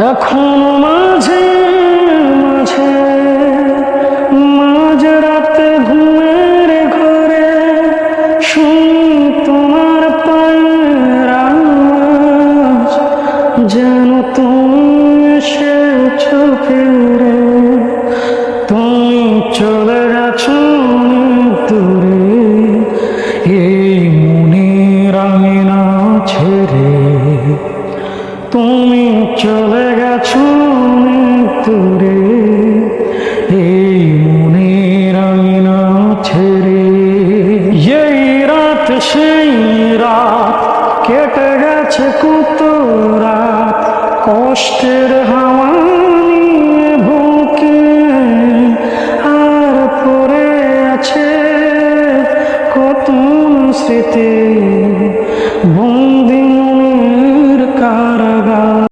এখন মাঝে মাঝে মাঝ রাতে ঘুমের ঘরে শুনি তোমার পায়ের আওয়াজ, যেন তুমি এসেছো ফিরে। তুমি চলে গেছো দূরে, এই মনের আঙিনা ছেড়ে। তুমি চলে গেছো দূরে, এই মনের আঙিনা ছেড়ে। এই রাত সেই রাত, কেটে গেছে কত রাত কষ্টের